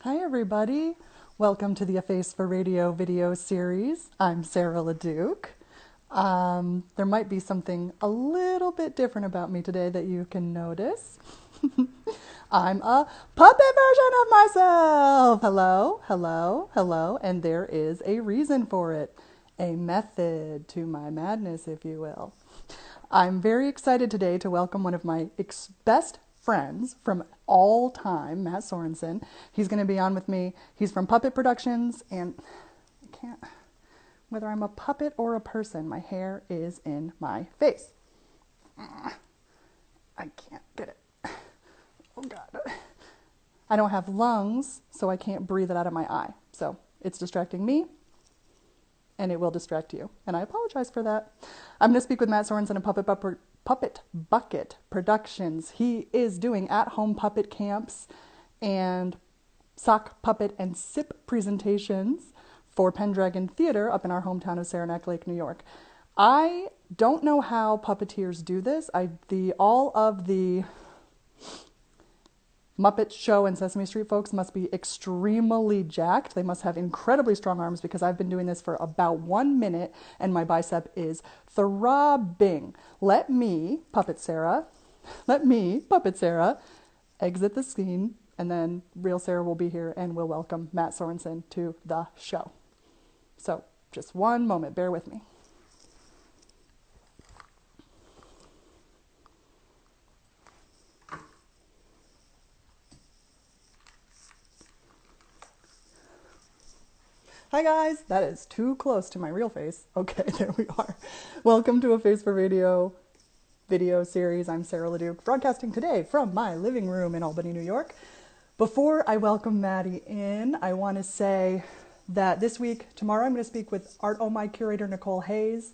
Hi, everybody. Welcome to the A Face for Radio video series. I'm Sarah LaDuke. There might be something a little bit different about me today that you can notice. I'm a puppet version of myself. Hello, hello, hello. And there is a reason for it, a method to my madness, if you will. I'm very excited today to welcome one of my best friends from all time, Matt Sorensen. He's going to be on with me. He's from Puppet Productions, and I can't, whether I'm a puppet or a person, my hair is in my face. I can't get it. Oh God. I don't have lungs, so I can't breathe it out of my eye. So it's distracting me, and it will distract you. And I apologize for that. I'm going to speak with Matt Sorensen of Puppet Bucket Productions. He is doing at-home puppet camps and sock puppet and sip presentations for Pendragon Theater up in our hometown of Saranac Lake, New York. I don't know how puppeteers do this. All of the Muppet Show and Sesame Street folks must be extremely jacked. They must have incredibly strong arms because I've been doing this for about 1 minute and my bicep is throbbing. Let me, Puppet Sarah, exit the scene, and then real Sarah will be here and we'll welcome Matt Sorensen to the show. So just one moment, bear with me. Hi guys, that is too close to my real face. Okay, there we are. Welcome to A Face for Radio video series. I'm Sarah LaDuke, broadcasting today from my living room in Albany, New York. Before I welcome Maddie in, I want to say that tomorrow I'm going to speak with Art Oh My curator Nicole Hayes.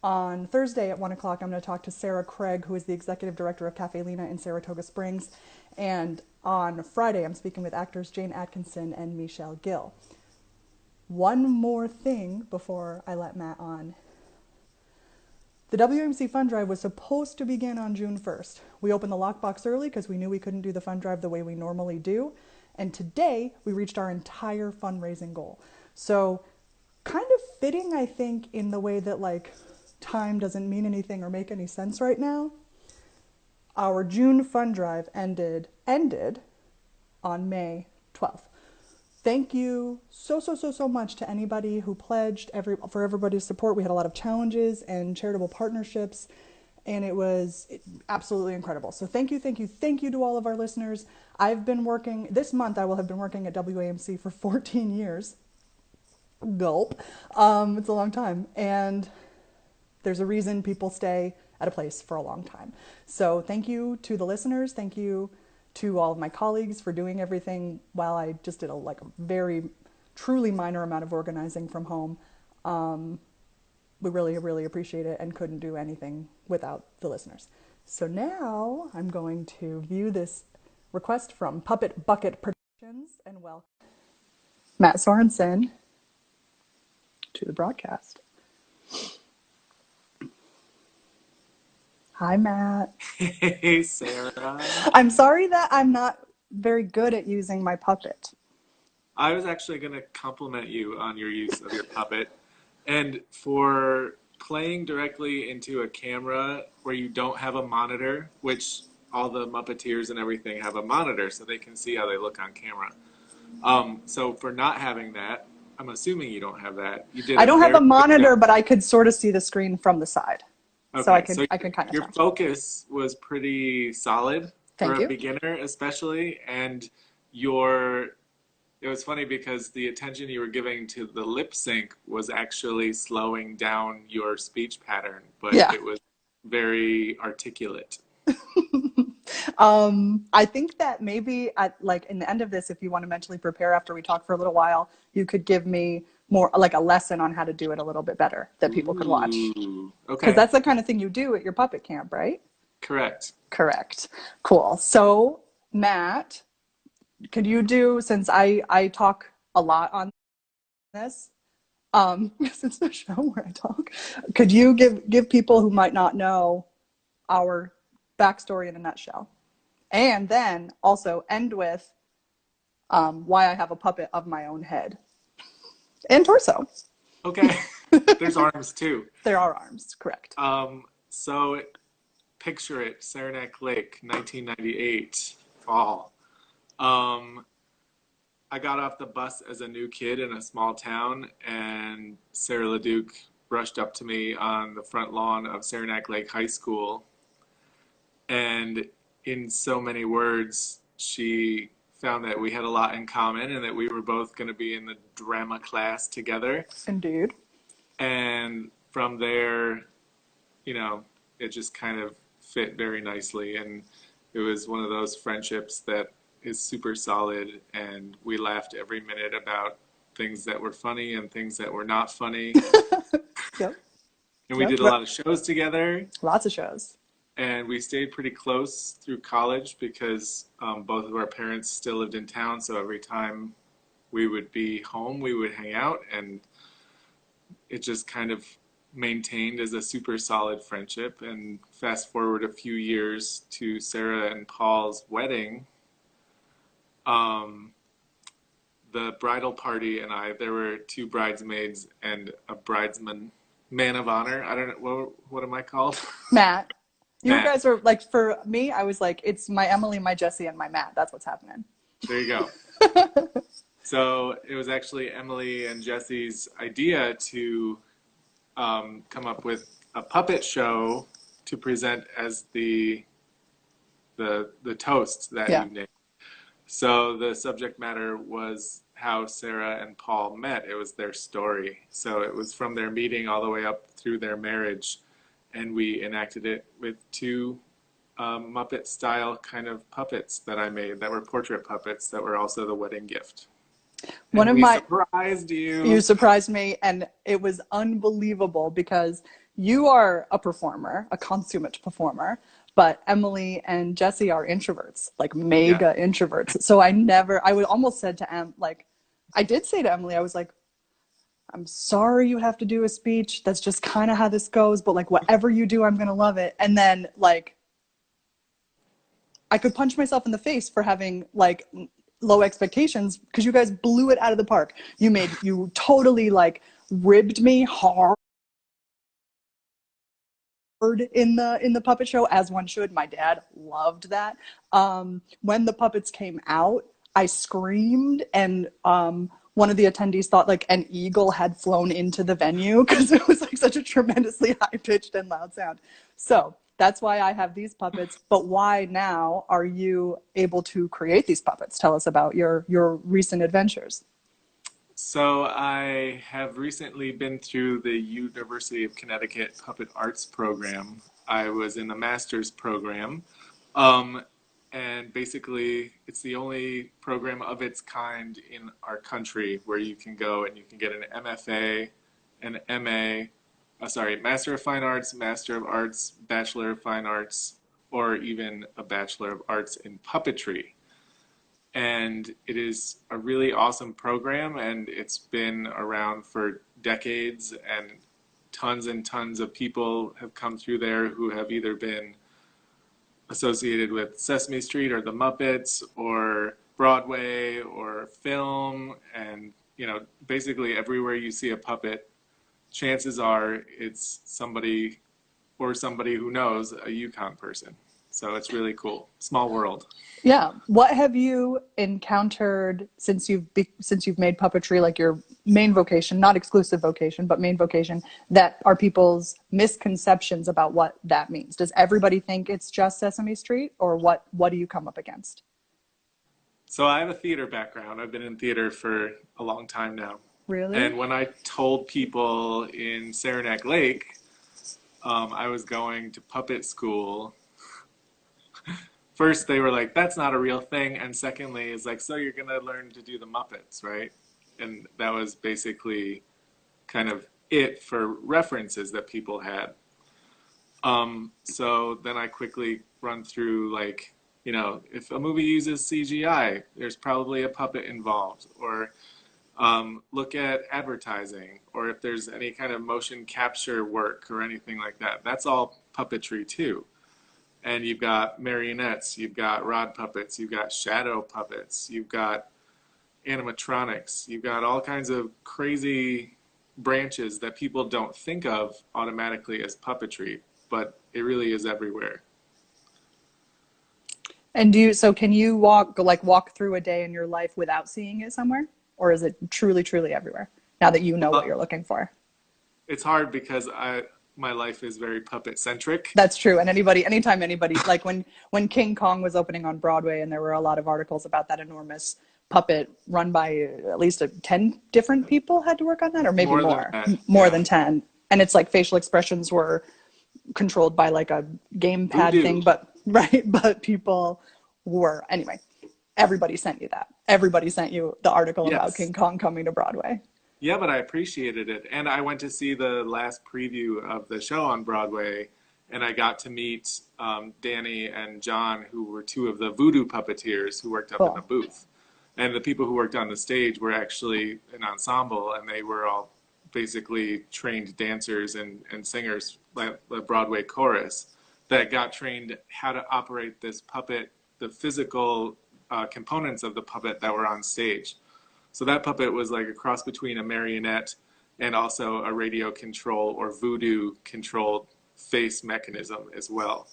On Thursday at 1 o'clock, I'm going to talk to Sarah Craig, who is the executive director of Cafe Lena in Saratoga Springs. And on Friday, I'm speaking with actors Jane Atkinson and Michelle Gill. One more thing before I let Matt on. The WMC Fund Drive was supposed to begin on June 1st. We opened the lockbox early because we knew we couldn't do the fund drive the way we normally do. And today, we reached our entire fundraising goal. So, kind of fitting, I think, in the way that, time doesn't mean anything or make any sense right now. Our June fund drive ended on May 12th. Thank you so much to anybody who pledged, for everybody's support. We had a lot of challenges and charitable partnerships, and it was absolutely incredible. So thank you to all of our listeners. This month I will have been working at WAMC for 14 years. Gulp. It's a long time. And there's a reason people stay at a place for a long time. So thank you to the listeners. Thank you to all of my colleagues for doing everything while I just did a very truly minor amount of organizing from home. We really appreciate it and couldn't do anything without the listeners. So now I'm going to view this request from Puppet Bucket Productions and welcome Matt Sorensen to the broadcast. Hi, Matt. Hey, Sarah. I'm sorry that I'm not very good at using my puppet. I was actually going to compliment you on your use of your puppet and for playing directly into a camera where you don't have a monitor, which all the Muppeteers and everything have a monitor so they can see how they look on camera. So for not having that, I'm assuming you don't have that. I don't have a monitor, but I could sort of see the screen from the side. Okay, so I can kind of your focus was pretty solid for a beginner, especially, and it was funny because the attention you were giving to the lip sync was actually slowing down your speech pattern, but It was very articulate. I think that maybe in the end of this, if you want to mentally prepare after we talk for a little while, you could give me more like a lesson on how to do it a little bit better that people could watch. Okay. Because that's the kind of thing you do at your puppet camp, right? Correct. Cool. So, Matt, could you do, since I talk a lot on this, since the show where I talk, could you give people who might not know our backstory in a nutshell? And then also end with why I have a puppet of my own head and torso. Okay. There's arms too. There are arms, correct. So picture it, Saranac Lake, 1998, fall. Um, I got off the bus as a new kid in a small town, and Sarah LaDuke rushed up to me on the front lawn of Saranac Lake High School. And in so many words, she found that we had a lot in common and that we were both going to be in the drama class together. Indeed. And from there, you know, it just kind of fit very nicely. And it was one of those friendships that is super solid. And we laughed every minute about things that were funny and things that were not funny. Yep. And we Yep. did a lot of shows together. Lots of shows. And we stayed pretty close through college because both of our parents still lived in town. So every time we would be home, we would hang out. And it just kind of maintained as a super solid friendship. And fast forward a few years to Sarah and Paul's wedding. The bridal party and there were two bridesmaids and a bridesman, man of honor. I don't know, what am I called? Matt. You Matt. guys are like, for me, I was like, it's my Emily, my Jesse, and my Matt. That's what's happening. There you go. So it was actually Emily and Jesse's idea to come up with a puppet show to present as the toast that evening. So the subject matter was how Sarah and Paul met. It was their story. So it was from their meeting all the way up through their marriage. And we enacted it with two Muppet-style kind of puppets that I made that were portrait puppets that were also the wedding gift. Surprised you. You surprised me, and it was unbelievable because you are a performer, a consummate performer, but Emily and Jesse are introverts, like mega introverts. So I would almost said to I did say to Emily, I was like, I'm sorry you have to do a speech. That's just kind of how this goes. But like, whatever you do, I'm going to love it. And then like, I could punch myself in the face for having like low expectations because you guys blew it out of the park. You totally like ribbed me hard in the puppet show, as one should. My dad loved that. When the puppets came out, I screamed, and one of the attendees thought like an eagle had flown into the venue because it was like such a tremendously high-pitched and loud sound. So that's why I have these puppets. But why now are you able to create these puppets? Tell us about your recent adventures. So I have recently been through the University of Connecticut Puppet Arts program. I was in the master's program. And basically, it's the only program of its kind in our country where you can go and you can get an MFA, an Master of Fine Arts, Master of Arts, Bachelor of Fine Arts, or even a Bachelor of Arts in Puppetry. And it is a really awesome program, and it's been around for decades, and tons of people have come through there who have either been associated with Sesame Street or the Muppets or Broadway or film. And basically everywhere you see a puppet, chances are it's somebody who knows a Yukon person. So it's really cool. Small world. Yeah. What have you encountered since you've made puppetry like your main vocation, not exclusive vocation, but main vocation, that are people's misconceptions about what that means? Does everybody think it's just Sesame Street, or what do you come up against? So I have a theater background. I've been in theater for a long time now. Really? And when I told people in Saranac Lake I was going to puppet school, first, they were like, that's not a real thing. And secondly, it's like, so you're going to learn to do the Muppets, right? And that was basically kind of it for references that people had. So then I quickly run through, like, if a movie uses CGI, there's probably a puppet involved. Or look at advertising. Or if there's any kind of motion capture work or anything like that. That's all puppetry too. And you've got marionettes, you've got rod puppets, you've got shadow puppets, you've got animatronics. You've got all kinds of crazy branches that people don't think of automatically as puppetry, but it really is everywhere. And so can you walk through a day in your life without seeing it somewhere? Or is it truly, truly everywhere now that you know what Well, you're looking for? it's hard because my life is very puppet centric. That's true. And anytime anybody, like when King Kong was opening on Broadway, and there were a lot of articles about that enormous puppet run by at least 10 different people had to work on that, or maybe More than more, that, more yeah. than 10. And it's like facial expressions were controlled by like a gamepad thing, Voodoo. but right, but people were anyway. Everybody sent you that. Everybody sent you the article about Yes. King Kong coming to Broadway. Yeah, but I appreciated it. And I went to see the last preview of the show on Broadway, and I got to meet Danny and John, who were two of the voodoo puppeteers who worked up in the Cool. booth. And the people who worked on the stage were actually an ensemble, and they were all basically trained dancers and singers, like the Broadway chorus, that got trained how to operate this puppet, the physical components of the puppet that were on stage. So that puppet was like a cross between a marionette and also a radio control or voodoo controlled face mechanism as well.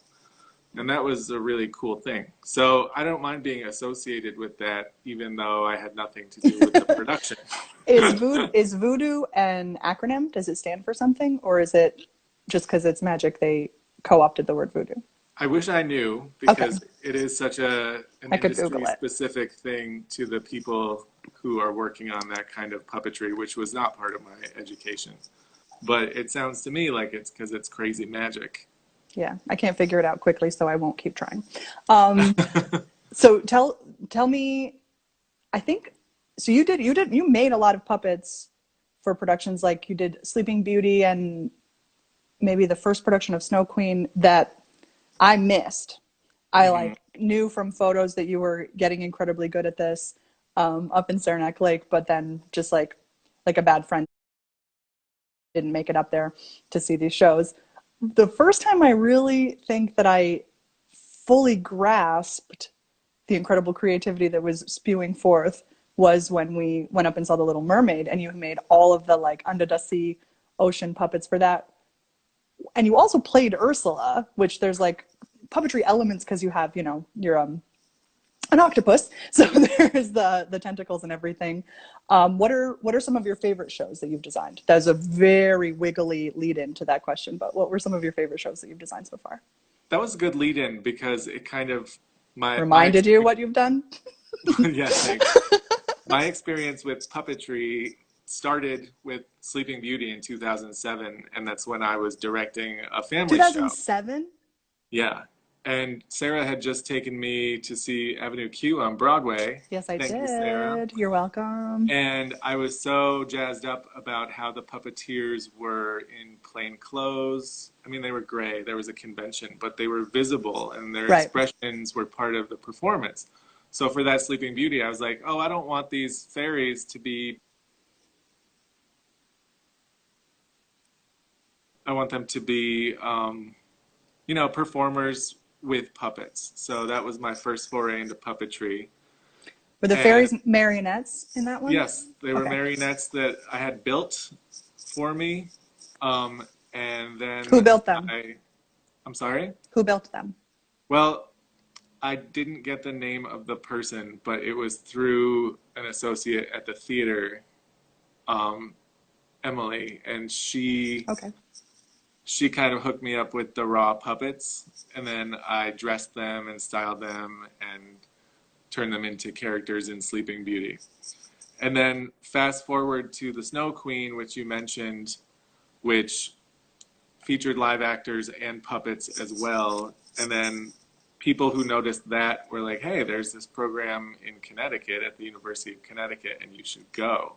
And that was a really cool thing. So I don't mind being associated with that, even though I had nothing to do with the production. Is voodoo an acronym? Does it stand for something, or is it just because it's magic they co-opted the word voodoo? I wish I knew Okay, because it is such an I could Google industry it. specific thing to the people who are working on that kind of puppetry, which was not part of my education. But it sounds to me like it's because it's crazy magic. Yeah, I can't figure it out quickly, so I won't keep trying. Um, so tell me, I think so. You made a lot of puppets for productions, like you did Sleeping Beauty and maybe the first production of Snow Queen that I missed. I Mhm. like knew from photos that you were getting incredibly good at this up in Saranac Lake, but then just like a bad friend didn't make it up there to see these shows. The first time I really think that I fully grasped the incredible creativity that was spewing forth was when we went up and saw The Little Mermaid, and you made all of the like under the sea ocean puppets for that. And you also played Ursula, which there's like puppetry elements because you have, you're an octopus, so there's the tentacles and everything. What are some of your favorite shows that you've designed? That's a very wiggly lead in to that question, but what were some of your favorite shows that you've designed so far? That was a good lead in because it kind of my Reminded you experience. what you've done? Yeah, thanks. My experience with puppetry started with Sleeping Beauty in 2007, and that's when I was directing a family show. 2007? Yeah. And Sarah had just taken me to see Avenue Q on Broadway. Yes, I Thank you, Sarah. did. You're welcome. And I was so jazzed up about how the puppeteers were in plain clothes. I mean, they were gray. There was a convention, but they were visible and their Right. expressions were part of the performance. So for that Sleeping Beauty, I was like, oh, I don't want these fairies to be, I want them to be, performers with puppets. So that was my first foray into puppetry. Were the And fairies marionettes in that one? yes, they were Okay. marionettes that I had built for me. And Who then built them? I'm sorry? Who built them? Well, I didn't get the name of the person, but it was through an associate at the theater, um, Emily, and Okay. she kind of hooked me up with the raw puppets, and then I dressed them and styled them and turned them into characters in Sleeping Beauty. And then fast forward to the Snow Queen, which you mentioned, which featured live actors and puppets as well. And then people who noticed that were like, hey, there's this program in Connecticut at the University of Connecticut, and you should go.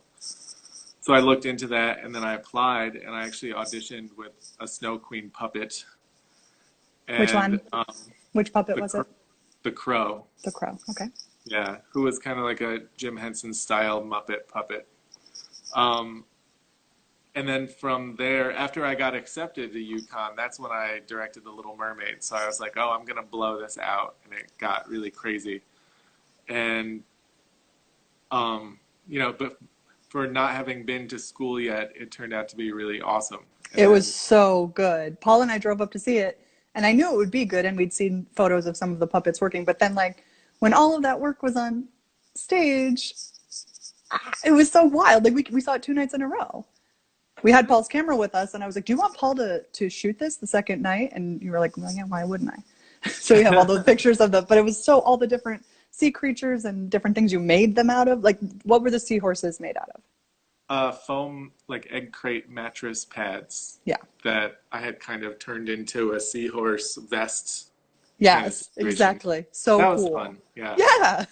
So I looked into that, and then I applied, and I actually auditioned with a Snow Queen puppet, Which and one? Which puppet the was it? the crow, The crow. Okay. yeah, who was kind of like a Jim Henson style Muppet puppet. Um, and then from there, after I got accepted to UConn, that's when I directed The Little Mermaid. So I was like, oh, I'm gonna blow this out, and it got really crazy. And But for not having been to school yet, it turned out to be really awesome. And It was then, so good. Paul and I drove up to see it, and I knew it would be good, and we'd seen photos of some of the puppets working. But then, like, when all of that work was on stage, it was so wild. Like, we saw it 2 nights in a row. We had Paul's camera with us, and I was like, "Do you want Paul to shoot this the second night?" And you were like, "Well, yeah, why wouldn't I?" So we have all those pictures of but it was so all the different sea creatures and different things you made them out of. Like, what were the seahorses made out of? foam, like egg crate mattress pads Yeah. that I had kind of turned into a seahorse vest kind of Yes, situation. exactly. So That was cool. fun, yeah. Yeah.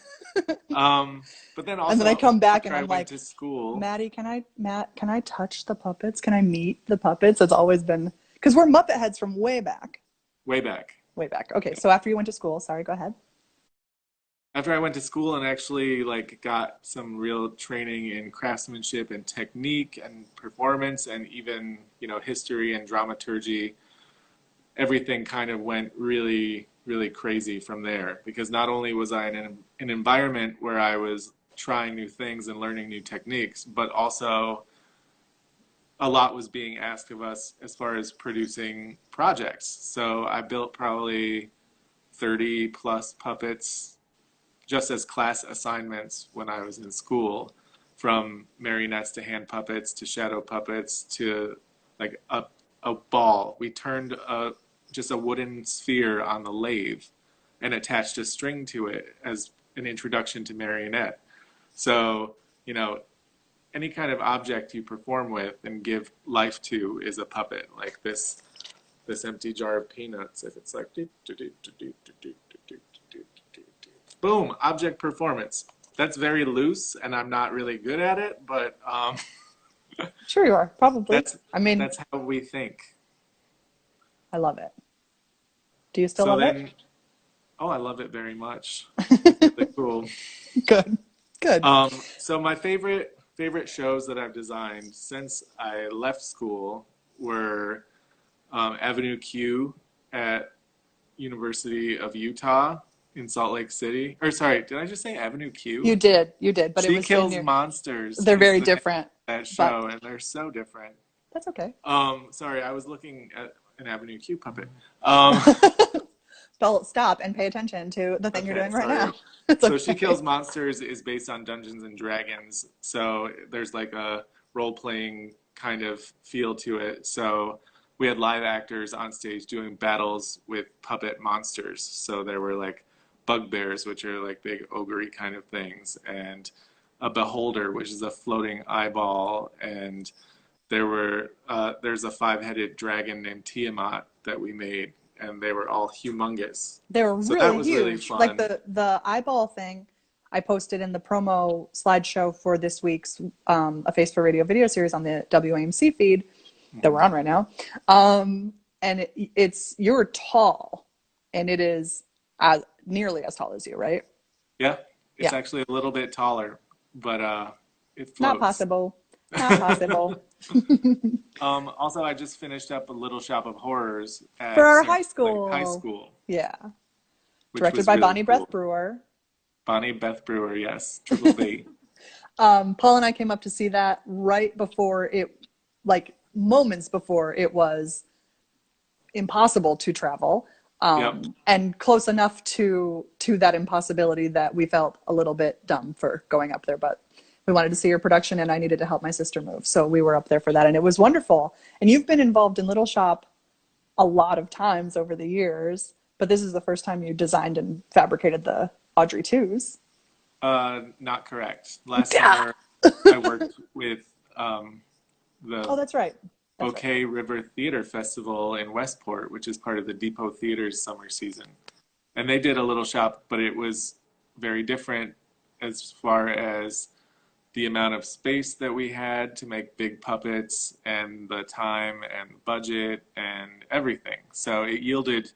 But then And then I also come back after and I I'm went like, to school, Maddie, Matt, can I touch the puppets? Can I meet the puppets? It's always been, because we're Muppet heads from way back. way back. Way back. Okay, so after you went to school, sorry, go ahead. After I went to school and actually like got some real training in craftsmanship and technique and performance and even, history and dramaturgy, everything kind of went really, really crazy from there because not only was I in an environment where I was trying new things and learning new techniques, but also a lot was being asked of us as far as producing projects. So I built probably 30 plus puppets just as class assignments when I was in school, from marionettes to hand puppets to shadow puppets to like a ball. We turned just a wooden sphere on the lathe and attached a string to it as an introduction to marionette. So, any kind of object you perform with and give life to is a puppet. Like this empty jar of peanuts, if it's like boom, object performance. That's very loose, and I'm not really good at it, but Sure you are, probably. that's I mean, that's how we think. I love it. Do you still So love it? then, oh, I love it very much. It's really cool. Good. Good. So my favorite shows that I've designed since I left school were Avenue Q at University of Utah in Salt Lake City. Or sorry, did I just say Avenue Q? You did, but it She was in Kills your, Monsters they're is very the name different, of that but show, and they're so different. that's okay. Sorry, I was looking at an Avenue Q puppet. Um, Don't stop and pay attention to the thing you're okay, doing right sorry. now. It's So She okay. Kills Monsters is based on Dungeons and Dragons, so there's like a role-playing kind of feel to it. So we had live actors on stage doing battles with puppet monsters. So there were like bugbears, which are like big ogre kind of things, and a beholder, which is a floating eyeball, and there's a five-headed dragon named Tiamat that we made, and they were all humongous. They were So that really was really huge. Like fun. the eyeball thing I posted in the promo slideshow for this week's A Face for Radio video series on the WAMC feed that we're Mhm. on right now. And it's you're tall, and it is nearly as tall as you, right? Yeah, it's Yeah, actually a little bit taller, but it not floats. possible. Not possible. Also, I just finished up a Little Shop of Horrors For at our Sarah high Lake High school. School, Yeah. which Directed was by really Bonnie Beth cool. Brewer. Bonnie Beth Brewer, yes, Triple B. Paul and I came up to see that right before it, like moments before it was impossible to travel, Yep. and close enough to that impossibility that we felt a little bit dumb for going up there. But we wanted to see your production, and I needed to help my sister move, so we were up there for that, and it was wonderful. And you've been involved in Little Shop a lot of times over the years, but this is the first time you designed and fabricated the Audrey twos. Not correct. Last Yeah. summer, I worked with Oh, the that's right. That's right. Bouquet River Theater Festival in Westport, which is part of the Depot Theater's summer season. And they did a little shop, but it was very different as far as the amount of space that we had to make big puppets and the time and budget and everything. So it yielded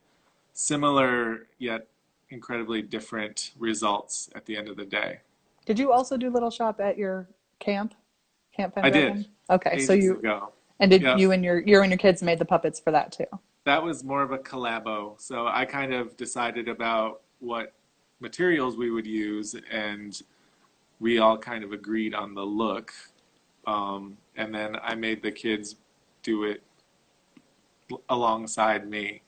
similar yet incredibly different results at the end of the day. Did you also do Little Shop at your camp, Camp I did Pendragon? Okay, so ages you ago. and did Yep. you and your kids made the puppets for that too? That was more of a collabo. So I kind of decided about what materials we would use and we all kind of agreed on the look. And then I made the kids do it alongside me.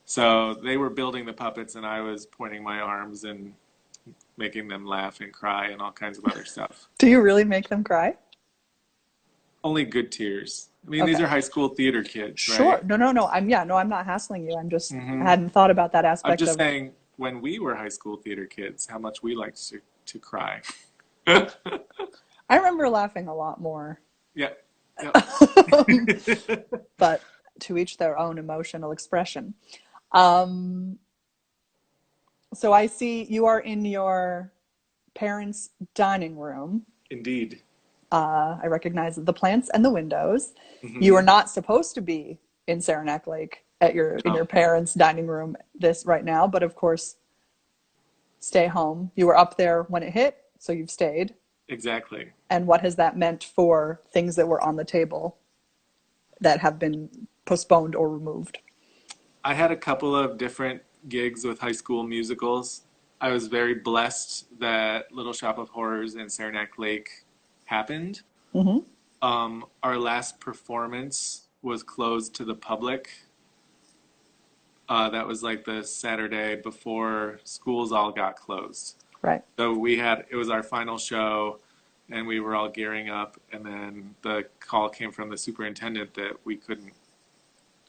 So they were building the puppets and I was pointing my arms and making them laugh and cry and all kinds of other stuff. Do you really make them cry? Only good tears. I mean, these Okay. are high school theater kids, Sure. right? No. I'm not hassling you. I Hmm. hadn't thought about that I'm aspect just of. saying, when we were high school theater kids, how much we liked to cry. I remember laughing a lot more. Yeah. Yep. But to each their own emotional expression. Um, so I see you are in your parents' dining room. Indeed. I recognize the plants and the windows. You are Hmm. not supposed to be in Saranac Lake at your in No, your parents' dining room this right now, but of course, stay home. You were up there when it hit, so you've stayed. exactly. And what has that meant for things that were on the table that have been postponed or removed? I had a couple of different gigs with high school musicals. I was very blessed that Little Shop of Horrors and Saranac Lake happened. Hmm. Our last performance was closed to the public. That was like the Saturday before schools all got closed. Right. So it was our final show, and we were all gearing up, and then the call came from the superintendent that we couldn't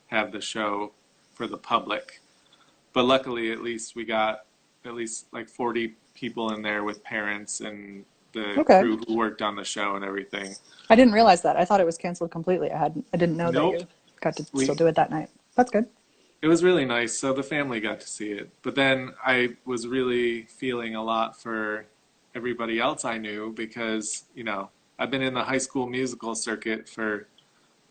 have the show for the public. But luckily, at least we got at least like 40 people in there with parents and the Okay. crew who worked on the show and everything. I didn't realize that. I thought it was canceled completely. I didn't know that Nope. you got to still We do it that night. That's good. It was really nice. So the family got to see it. But then I was really feeling a lot for everybody else I knew because, I've been in the high school musical circuit for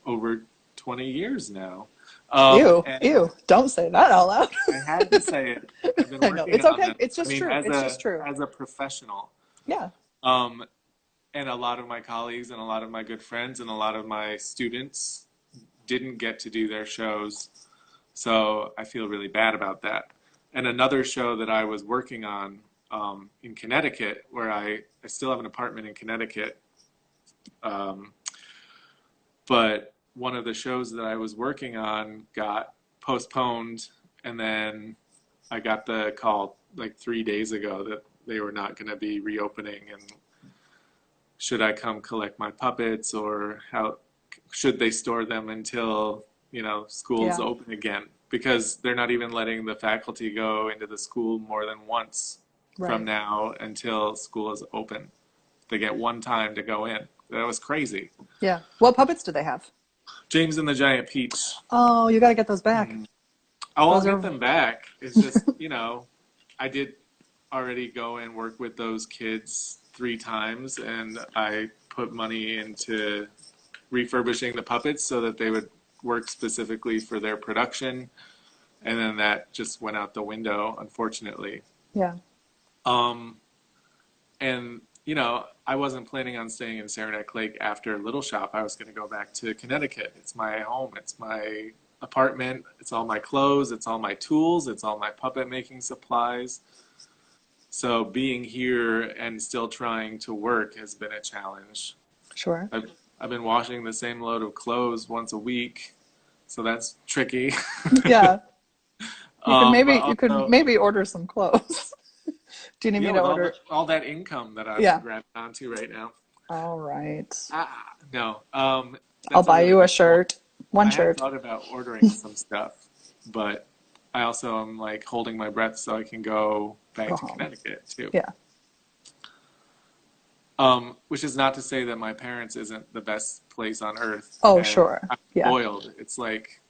over 20 years now. Ew, And ew. Don't say that out loud. I had to say it. I've been I know. working It's on okay. them. It's I just mean, true. It's just true. as a professional. Yeah. Um, and a lot of my colleagues and a lot of my good friends and a lot of my students didn't get to do their shows. So I feel really bad about that. And another show that I was working on in Connecticut, where I still have an apartment in Connecticut, um, but one of the shows that I was working on got postponed, and then I got the call like 3 days ago that they were not going to be reopening, and should I come collect my puppets, or how should they store them until, schools Yeah. open again? Because they're not even letting the faculty go into the school more than once from Right. now until school is open. They get one time to go in. That was crazy. Yeah. What puppets do they have? James and the Giant Peach. Oh, you got to get those back. Oh, I'll Those get are. them back. It's just, I did already go and work with those kids 3 times, and I put money into refurbishing the puppets so that they would work specifically for their production, and then that just went out the window, unfortunately. Yeah. Um, and I wasn't planning on staying in Saranac Lake after Little Shop. I was going to go back to Connecticut. It's my home. It's my apartment. It's all my clothes. It's all my tools. It's all my puppet making supplies. So being here and still trying to work has been a challenge. Sure. I've been washing the same load of clothes once a week, so that's tricky. Yeah. But You could also, maybe order some clothes. Do you need me yeah, to with order? all that income that I'm Yeah. grabbing onto right now. All right. No, I'll that's a buy really you a good point. shirt. One I had shirt. thought about ordering some stuff, but I also am like holding my breath so I can go back Go to home. Connecticut too. Yeah. Which is not to say that my parents isn't the best place on earth, Oh, and sure. I'm Yeah. spoiled. It's like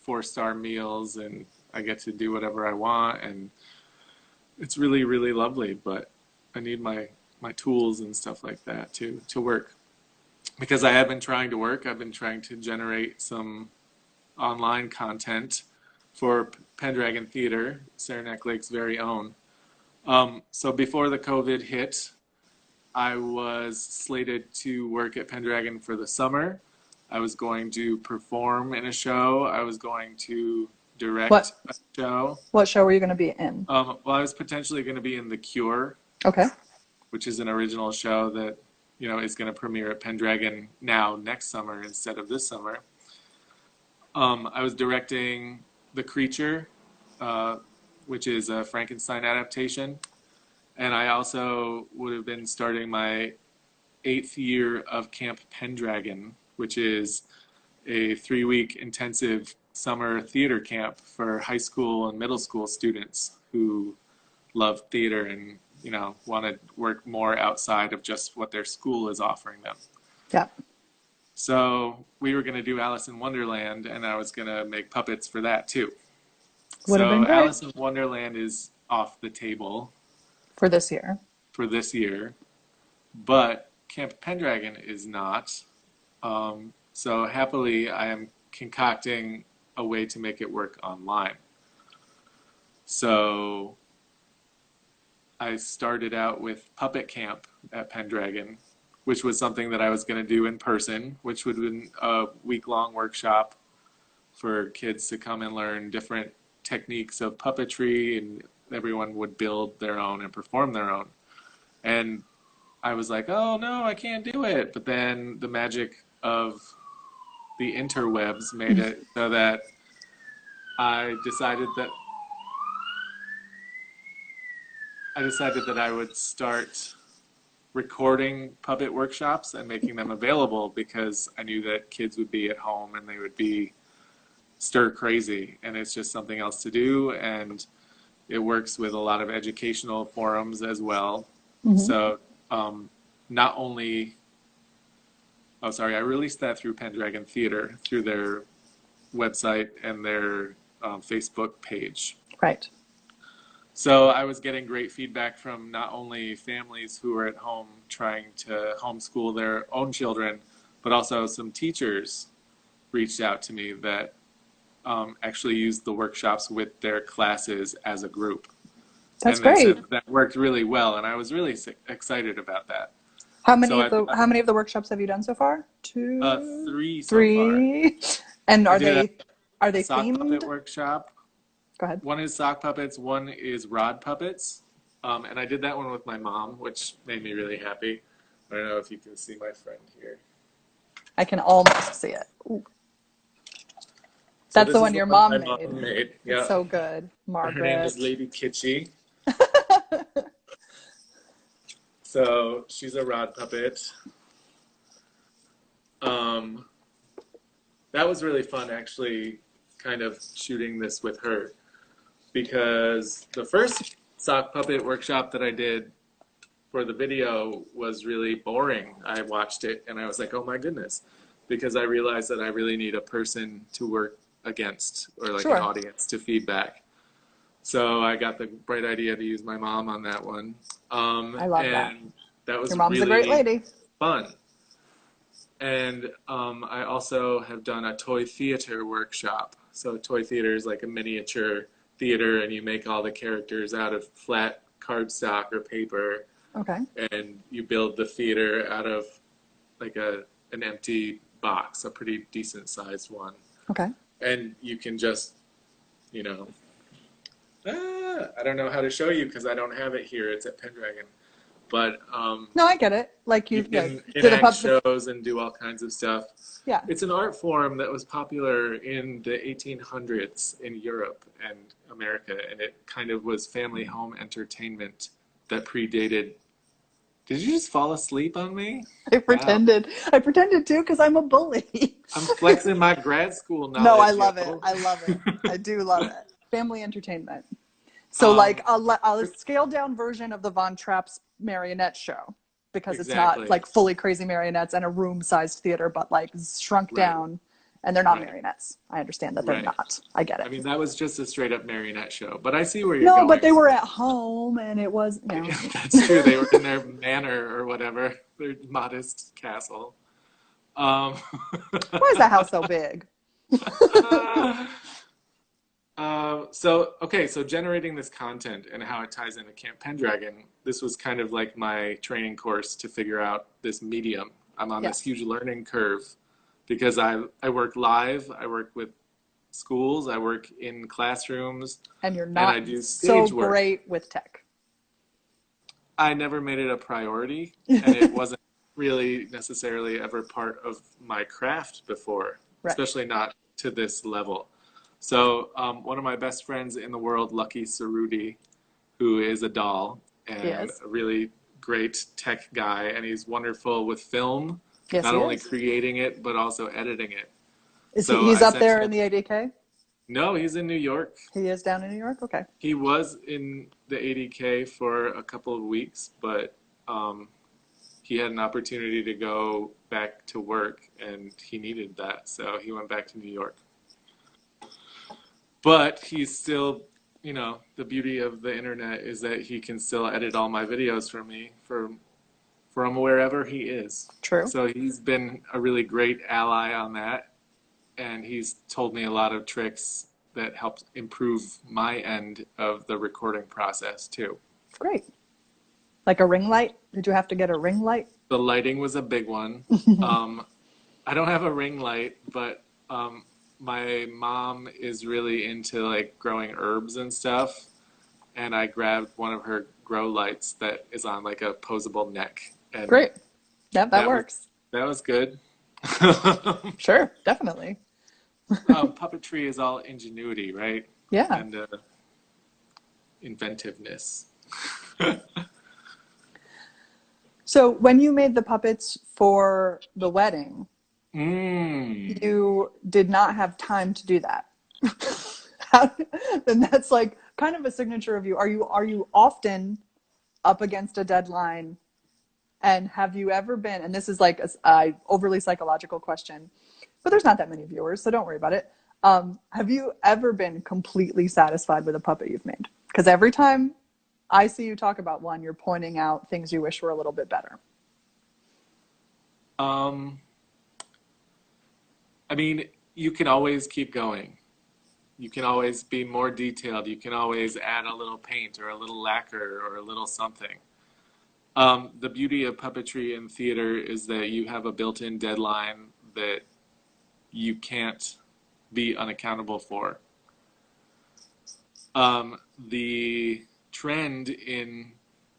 4-star meals, and I get to do whatever I want, and it's really, really lovely. But I need my tools and stuff like that to work because I have been trying to work. I've been trying to generate some online content for Pendragon Theater, Saranac Lake's very own. So before the COVID hit, I was slated to work at Pendragon for the summer. I was going to perform in a show. I was going to direct What a show. what show were you going to be in? Well, I was potentially going to be in The Cure. Okay. which is an original show that, is going to premiere at Pendragon now next summer instead of this summer. I was directing The Creature, which is a Frankenstein adaptation. And I also would have been starting my 8th year of Camp Pendragon, which is a 3-week intensive summer theater camp for high school and middle school students who love theater and, want to work more outside of just what their school is offering them. Yeah. So we were going to do Alice in Wonderland, and I was going to make puppets for that too. Would have been great. Alice in Wonderland is off the table for this year. But Camp Pendragon is not. So happily, I am concocting a way to make it work online. So I started out with Puppet Camp at Pendragon, which was something that I was going to do in person, which would have been a week-long workshop for kids to come and learn different techniques of puppetry, and everyone would build their own and perform their own. And I was like, oh no, I can't do it. But then the magic of the interwebs made it so that I decided that I would start recording puppet workshops and making them available, because I knew that kids would be at home and they would be stir crazy, and it's just something else to do, and it works with a lot of educational forums as well. Mm-hmm. So not only I released that through Pendragon Theater, through their website and their Facebook page. Right. So I was getting great feedback from not only families who are at home trying to homeschool their own children, but also some teachers reached out to me that actually used the workshops with their classes as a group. That's great. That worked really well, and I was really excited about that. How many of the workshops have you done so far? 2, 3 so 3. Far. And are they sock themed? Puppet workshop. Go ahead. One is sock puppets, one is rod puppets. And I did that one with my mom, which made me really happy. I don't know if you can see my friend here. I can almost see it. Ooh. That's the one your mom made. Yeah. It's so good. Margaret. Her name is Lady Kitschy. So she's a rod puppet. That was really fun, actually, kind of shooting this with her, because the first sock puppet workshop that I did for the video was really boring. I watched it and I was like, oh my goodness, because I realized that I really need a person to work against, or like an audience to feedback. So I got the bright idea to use my mom on that one. I love that. That was your mom's really a great lady. Fun. And I also have done a toy theater workshop. So toy theater is like a miniature theater, and you make all the characters out of flat cardstock or paper. Okay. And you build the theater out of like an empty box, a pretty decent sized one. Okay. And you can just, I don't know how to show you because I don't have it here. It's at Pendragon. But no, I get it. Like you can enact shows and do all kinds of stuff. Yeah. It's an art form that was popular in the 1800s in Europe and America, and it kind of was family home entertainment that predated. Did you just fall asleep on me? I pretended. Wow. I pretended too because I'm a bully. I'm flexing my grad school knowledge. No, I love it. I love it. I do love it. Family entertainment. So like a scaled down version of the Von Trapp's marionette show, because it's not like fully crazy marionettes and a room sized theater, but like shrunk down, and they're not marionettes. I understand that they're not. I get it. I mean, that was just a straight up marionette show, but I see where you're going. No, but they were at home and it was, Yeah, that's true. They were in their manor or whatever, their modest castle. Why is that house so big? So generating this content and how it ties into Camp Pendragon, this was kind of like my training course to figure out this medium. I'm on this huge learning curve because I work live, I work with schools, I work in classrooms. And you're not and I do stage so work. Great with tech. I never made it a priority, and it wasn't really necessarily ever part of my craft before, Right. especially not to this level. So, one of my best friends in the world, Lucky Cerruti, who is a doll and Yes. a really great tech guy, and he's wonderful with film, Yes, not he only is. creating it, but also editing it. Is he? So He's I up sent there him, in the ADK. no, he's in New York. He is down in New York. Okay. He was in the ADK for a couple of weeks, but um, he had an opportunity to go back to work and he needed that, so he went back to New York. But he's still, the beauty of the internet is that he can still edit all my videos for me from wherever he is. True. So he's been a really great ally on that, and he's told me a lot of tricks that help improve my end of the recording process too. Great. Like a ring light? Did you have to get a ring light? The lighting was a big one. Um, I don't have a ring light, but my mom is really into like growing herbs and stuff, and I grabbed one of her grow lights that is on like a posable neck, and Great. Yep, that that was works. that was good. Sure, definitely. Puppetry is all ingenuity, right? Yeah. And inventiveness. So when you made the puppets for the wedding, Mm. you did not have time to do that. How, then that's like kind of a signature of you. Are you often up against a deadline? And have you ever been, and this is like a overly psychological question, but there's not that many viewers, so don't worry about it. Have you ever been completely satisfied with a puppet you've made? Because every time I see you talk about one, you're pointing out things you wish were a little bit better. Um, I mean, you can always keep going. You can always be more detailed. You can always add a little paint or a little lacquer or a little something. The beauty of puppetry in theater is that you have a built-in deadline that you can't be unaccountable for. The trend in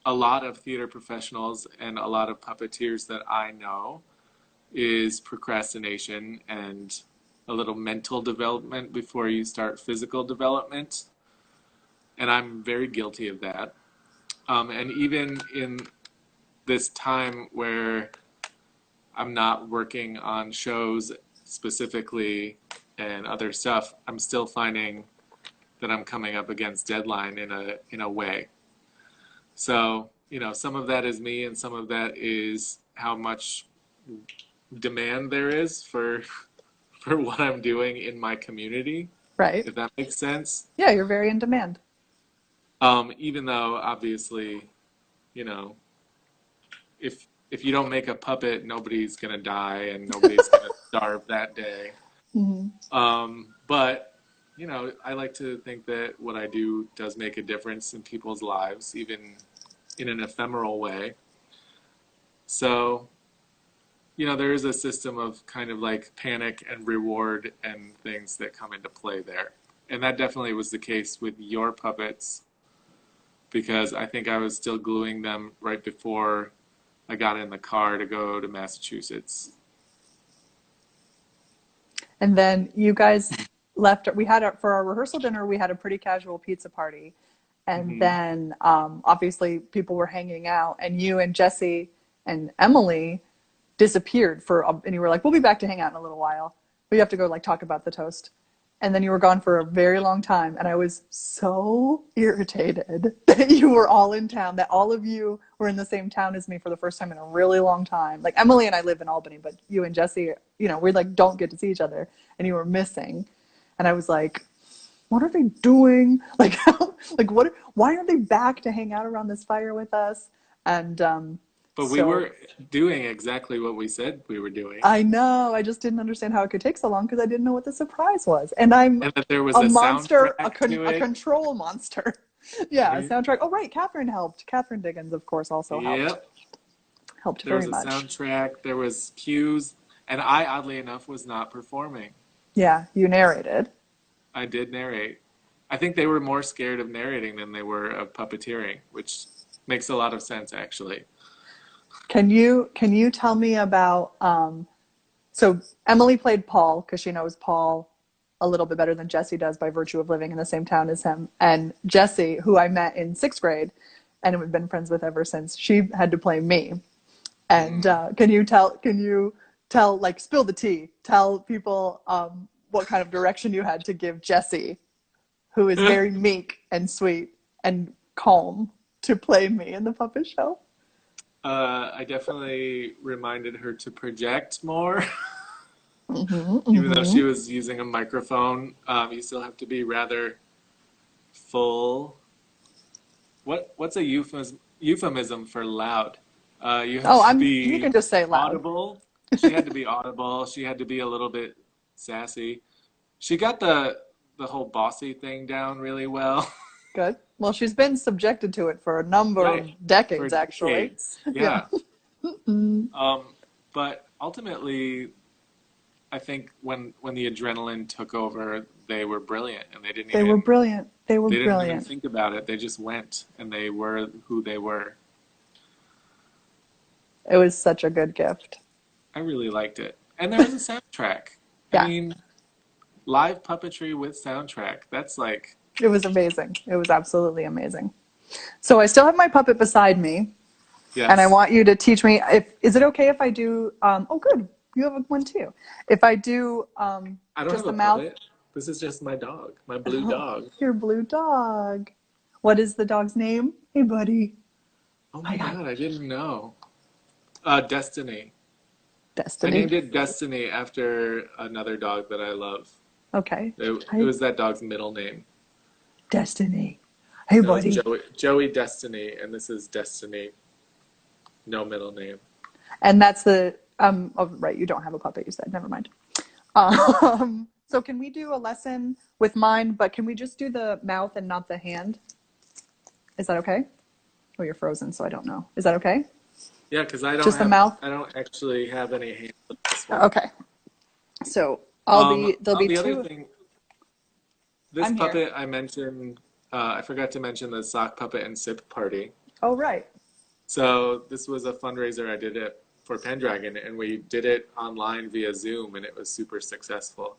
a lot of theater professionals and a lot of puppeteers that I know is procrastination and a little mental development before you start physical development. And I'm very guilty of that. And even in this time where I'm not working on shows specifically and other stuff, I'm still finding that I'm coming up against deadline in a way. So, some of that is me and some of that is how much demand there is for for what I'm doing in my community, Right. if that makes sense. Yeah, you're very in demand. Even though obviously, you know, if you don't make a puppet, nobody's gonna die and nobody's gonna starve that day. Hmm. But I like to think that what I do does make a difference in people's lives, even in an ephemeral way. So, there is a system of kind of like panic and reward and things that come into play there. And that definitely was the case with your puppets because I think I was still gluing them right before I got in the car to go to Massachusetts. And then you guys left. We had for our rehearsal dinner, we had a pretty casual pizza party. And Hmm. then obviously people were hanging out, and you and Jesse and Emily disappeared and you were like, we'll be back to hang out in a little while. We have to go like talk about the toast. And then you were gone for a very long time. And I was so irritated that you were all in town, that all of you were in the same town as me for the first time in a really long time. Like Emily and I live in Albany, but you and Jesse, we like don't get to see each other, and you were missing. And I was like, what are they doing? Like, why aren't they back to hang out around this fire with us? And But we so were doing exactly what we said we were doing, I know. I just didn't understand how it could take so long because I didn't know what the surprise was. And I'm and that there was a a monster, soundtrack to a it. control monster. Yeah, a Hmm. soundtrack. Oh, right. Catherine helped. Catherine Diggins, of course, also helped. Yep. Helped There very was a much. soundtrack, there was cues, and I, oddly enough, was not performing. Yeah, you narrated. I did narrate. I think they were more scared of narrating than they were of puppeteering, which Makes a lot of sense, actually. Can you tell me about so Emily played Paul because she knows Paul a little bit better than Jesse does by virtue of living in the same town as him. And Jesse, who I met in sixth grade and we've been friends with ever since, she had to play me. And Mm. can you tell, like, spill the tea? Tell people what kind of direction you had to give Jesse, who is very meek and sweet and calm, to play me in the puppet show. I definitely reminded her to project more. Mm-hmm, Even though mm-hmm. she was using a microphone, you still have to be rather full. What's a euphemism for loud? You have Oh, to you can be just say loud. audible. She had to be audible. She had to be a little bit sassy. She got the whole bossy thing down really well. Good. Well, she's been subjected to it for a number Right. of For decades, actually. decades. Yeah. Yeah. But ultimately, I think when the adrenaline took over, they were brilliant, and They were brilliant. They were they didn't even brilliant. think about it. They just went, and they were who they were. It was such a good gift. I really liked it, and there was a soundtrack. I Yeah, mean, live puppetry with soundtrack. That's like it was amazing. It was absolutely amazing. So I still have my puppet beside me, and I yes. want you to teach me. If is it okay if I do? Oh, good. You have one too. If I do I don't just have the a mouth. puppet. This is just my dog, my blue Oh, dog. your blue dog. What is the dog's name? Hey, buddy. Oh Hi, my hi. God, I didn't know. Destiny. I Destiny. named it Destiny after another dog that I love. Okay. It Hi, was that dog's middle name. Destiny. Hey, No, it's buddy. Joey Destiny, and this is Destiny. No middle name. And that's the oh, right, you don't have a puppet, you said. Never mind. So can we do a lesson with mine, but can we just do the mouth and not the hand? Is that okay? Oh, you're frozen, so I don't know. Is that okay? Yeah, because Just the mouth? I don't actually have any hands on this one. Okay. So there'll be The other two. thing, this I'm here. puppet I mentioned, I forgot to mention the sock puppet and sip party. Oh, right. So this was a fundraiser I did it for Pendragon, and we did it online via Zoom, and it was super successful.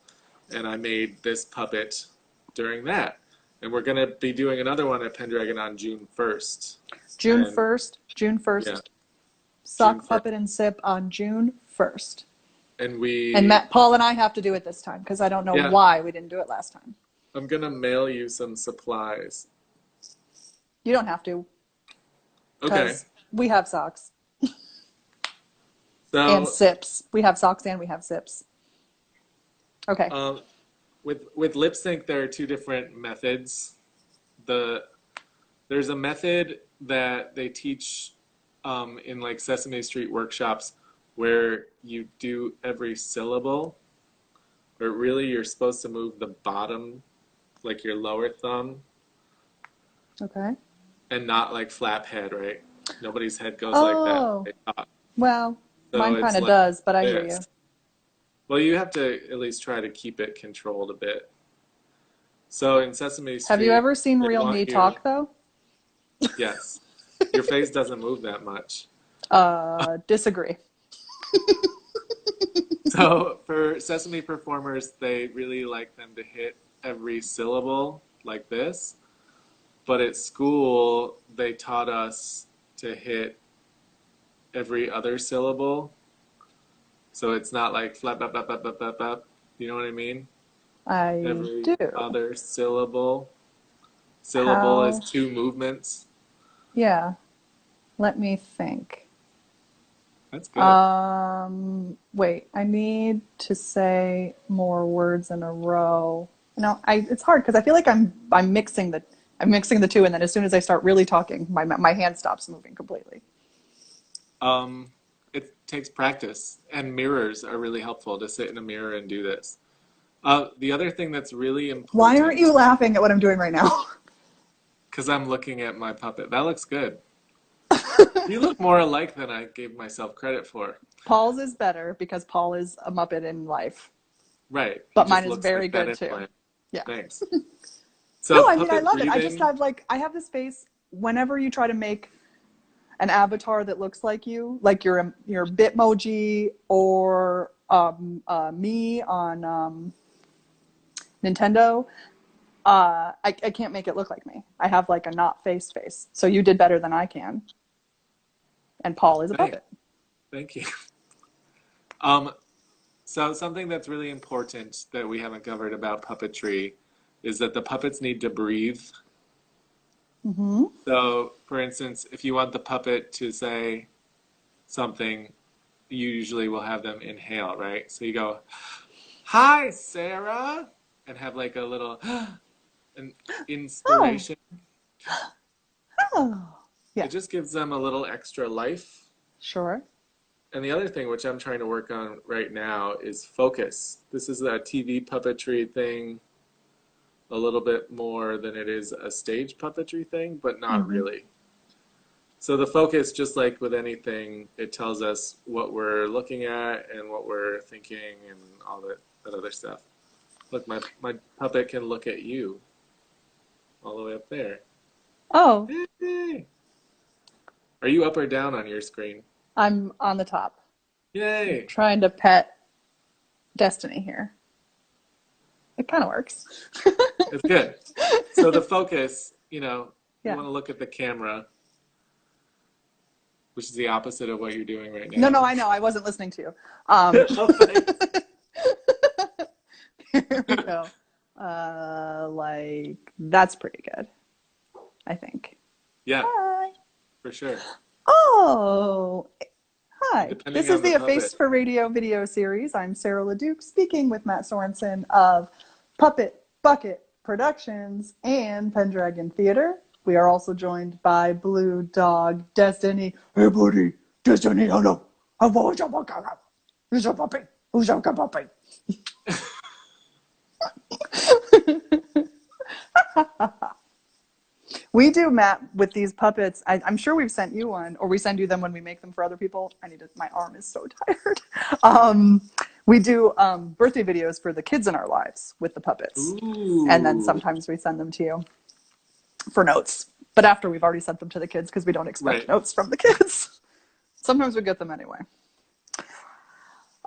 And I made this puppet during that. And we're going to be doing another one at Pendragon on June 1st. June And 1st, June yeah, 1st. June Sock 1st. puppet and sip on June 1st. And And Paul and I have to do it this time because I don't know yeah, why we didn't do it last time. I'm going to mail you some supplies. You don't have to Okay. because we have socks and So, sips. We have socks and we have sips. Okay. um, with lip sync, there are two different methods. The There's a method that they teach in like Sesame Street workshops where you do every syllable, but really you're supposed to move the bottom, like your lower thumb, Okay. and not like flap head, right? Nobody's head goes like that when Oh, they talk. well, So mine kind it's of like does, but I hear you. this. Well, you have to at least try to keep it controlled a bit. So in Sesame Have you Street, ever seen they real want me you, talk, though? yes, your face doesn't move that much. Disagree. So for Sesame performers, they really like them to hit every syllable like this. But at school, they taught us to hit every other syllable. So it's not like flap, bap, bap, bap, bap, bap, bap. You know what I mean? I Every do. other syllable. Syllable is How? two movements. Yeah. Let me think. That's good. Wait, I need to say more words in a row. No, it's hard because I feel like I'm mixing the two, and then as soon as I start really talking, my hand stops moving completely. Um, it takes practice, and mirrors are really helpful to sit in a mirror and do this. The other thing that's really Why aren't important, you laughing at what I'm doing right now? because I'm looking at my puppet, that looks good. You look more alike than I gave myself credit for. Paul's is better because Paul is a Muppet in life, Right, he but mine just is looks very like that good in too. life. Yeah. Thanks. No, So I mean I puppet love it. I just breathing, have like I have this face whenever you try to make an avatar that looks like you, like your Bitmoji or me on Nintendo, I can't make it look like me. I have like a not face face. So you did better than I can. And Paul is a puppet. Thank you. So something that's really important that we haven't covered about puppetry is that the puppets need to breathe. Mm-hmm. So, for instance, if you want the puppet to say something, you usually will have them inhale, right? So you go, "Hi, Sarah," and have like a little an Oh, inspiration. oh. Yeah, It just gives them a little extra life. sure. And the other thing, which I'm trying to work on right now, is focus. This is a TV puppetry thing a little bit more than it is a stage puppetry thing, but not Mm-hmm. really. So the focus, just like with anything, it tells us what we're looking at and what we're thinking and all that other stuff. Look, my puppet can look at you all the way up there. Oh, Yay! Are you up or down on your screen? I'm on the top. I'm Yay! trying to pet Destiny here. It kind of works. It's good. So the focus, you Yeah. want to look at the camera, which is the opposite of what you're doing right No, now. I know. I wasn't listening to you. Oh, thanks. Here we go. Like, that's pretty good, I think. Yeah, Hi. for sure. Oh, hi. Depending This is on the the A Face puppet. for Radio video series. I'm Sarah LaDuke, speaking with Matt Sorensen of Puppet Bucket Productions and Pendragon Theater. We are also joined by Blue Dog Destiny. Hey, buddy, Destiny, hello. Who's your puppy? Who's your puppy? We do, Matt, with these puppets. I'm sure we've sent you one, or we send you them when we make them for other people. My arm is so tired. We do birthday videos for the kids in our lives with the puppets. And then Ooh, sometimes we send them to you for notes. But after we've already sent them to the kids because we don't expect right. notes from the kids. Sometimes we get them anyway.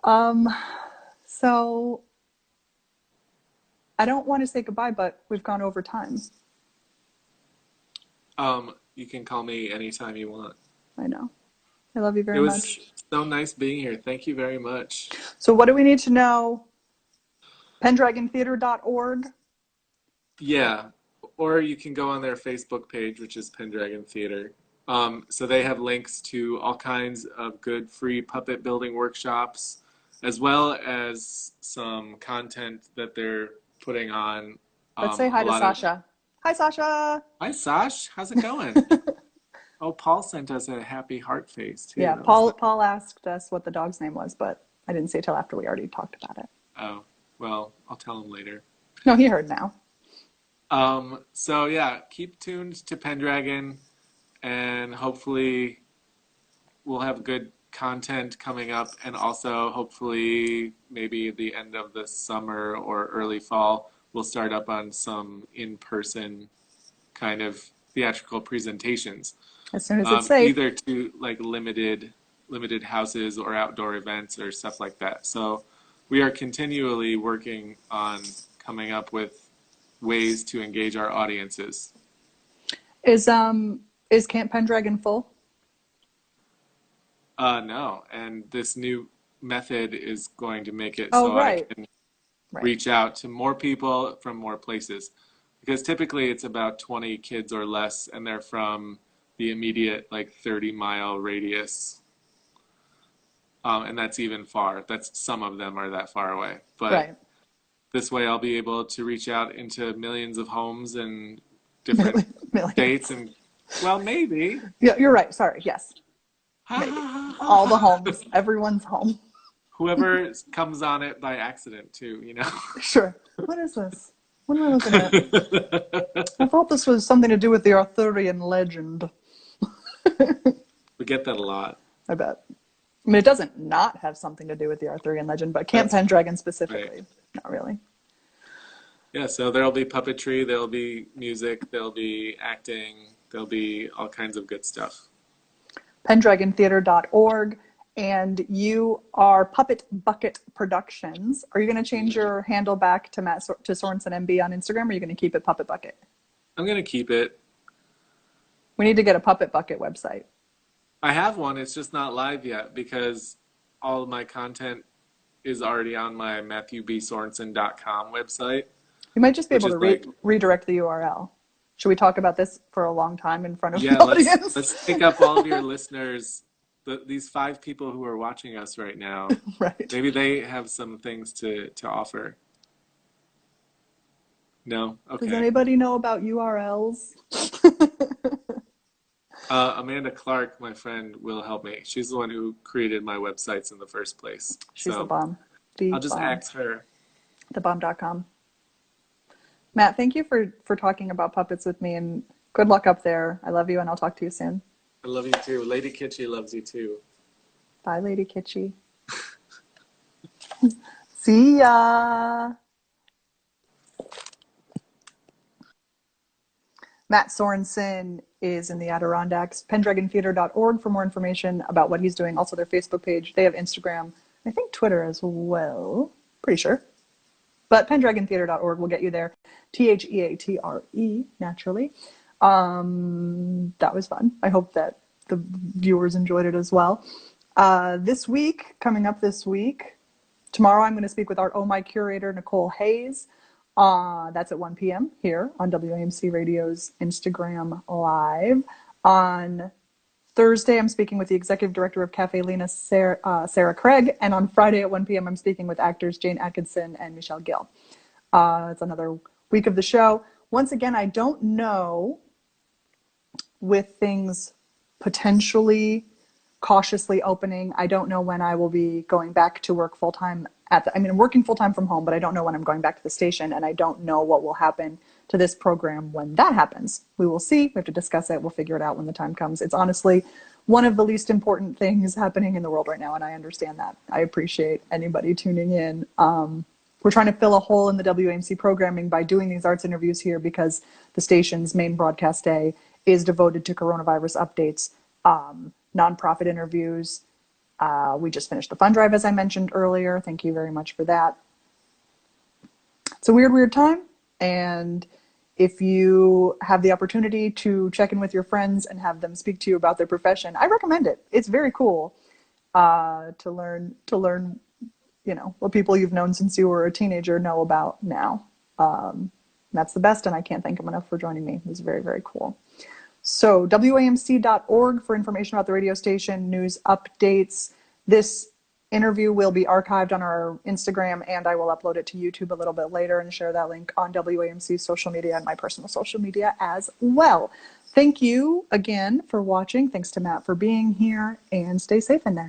Um, so I don't want to say goodbye, but we've gone over time. You can call me anytime you want. I know. I love you It very was much. so nice being here. Thank you very much. So what do we need to know? PendragonTheater.org. Yeah, or you can go on their Facebook page, which is Pendragon Theater. So they have links to all kinds of good free puppet building workshops, as well as some content that they're putting on. Let's say A hi to lot of Sasha. Hi, Sasha. Hi, Sash. How's it going? Oh, Paul sent us a happy heart face too. Yeah, That was nice. Paul asked us what the dog's name was, but I didn't say till after we already talked about it. Oh, well, I'll tell him later. No, he heard now. So yeah, keep tuned to Pendragon, and hopefully we'll have good content coming up, and also hopefully maybe the end of the summer or early fall we'll start up on some in-person kind of theatrical presentations, As soon as it's safe. either to like limited houses or outdoor events or stuff like that. So we are continually working on coming up with ways to engage our audiences. Is Camp Pendragon full? No, and this new method is going to make it Oh, so I right. can Right. reach out to more people from more places. Because typically it's about 20 kids or less, and they're from the immediate like 30-mile radius. And that's even far. That's some of them are that far away. But Right. this way I'll be able to reach out into millions of homes and different Millions. states and well, maybe. Yeah, you're right. Sorry. Yes. Ha, Maybe. ha, ha, All the ha, homes. Everyone's home. Whoever comes on it by accident too, Sure. What is this? What am I looking at? I thought this was something to do with the Arthurian legend. We get that a lot. I bet. I mean, it doesn't not have something to do with the Arthurian legend, but Camp That's Pendragon specifically, right. not really. Yeah, so there'll be puppetry, there'll be music, there'll be acting, there'll be all kinds of good stuff. pendragontheater.org, and you are Puppet Bucket Productions. Are you going to change your handle back to to Sorensen MB on Instagram, or are you going to keep it Puppet Bucket? I'm going to keep it. We need to get a Puppet Bucket website. I have one. It's just not live yet because all of my content is already on my MatthewBSorensen.com website. You might just be able to redirect the URL. Should we talk about this for a long time in front of the audience? Let's pick up all of your listeners, these 5 people who are watching us right now. Right. Maybe they have some things to offer. No? Okay. Does anybody know about URLs? Amanda Clark, my friend, will help me. She's the one who created my websites in the first place. She's the bomb. I'll just ask her. Thebomb.com. Matt, thank you for talking about puppets with me, and good luck up there. I love you, and I'll talk to you soon. I love you too. Lady Kitschy loves you too. Bye, Lady Kitschy. See ya. Matt Sorensen is in the Adirondacks. PendragonTheater.org for more information about what he's doing. Also their Facebook page. They have Instagram. I think Twitter as well. Pretty sure. But PendragonTheater.org will get you there. Theatre, naturally. That was fun. I hope that the viewers enjoyed it as well. Coming up this week, tomorrow I'm going to speak with our Oh My curator, Nicole Hayes. That's at 1 p.m. here on WAMC Radio's Instagram Live. On Thursday, I'm speaking with the executive director of Cafe Lena, Sarah Craig. And on Friday at 1 p.m., I'm speaking with actors Jane Atkinson and Michelle Gill. It's another week of the show. Once again, I don't know, with things potentially cautiously opening, I don't know when I will be going back to work full-time I'm working full-time from home, but I don't know when I'm going back to the station, and I don't know what will happen to this program when that happens. We will see. We have to discuss it. We'll figure it out when the time comes. It's honestly one of the least important things happening in the world right now, and I understand that. I appreciate anybody tuning in. We're trying to fill a hole in the WAMC programming by doing these arts interviews here because the station's main broadcast day is devoted to coronavirus updates, nonprofit interviews. We just finished the fund drive, as I mentioned earlier. Thank you very much for that. It's a weird time. And if you have the opportunity to check in with your friends and have them speak to you about their profession, I recommend it. It's very cool to learn, what people you've known since you were a teenager know about now. That's the best, and I can't thank them enough for joining me. It was very, very cool. So WAMC.org for information about the radio station, news updates. This interview will be archived on our Instagram, and I will upload it to YouTube a little bit later and share that link on WAMC's social media and my personal social media as well. Thank you again for watching. Thanks to Matt for being here, and stay safe in there.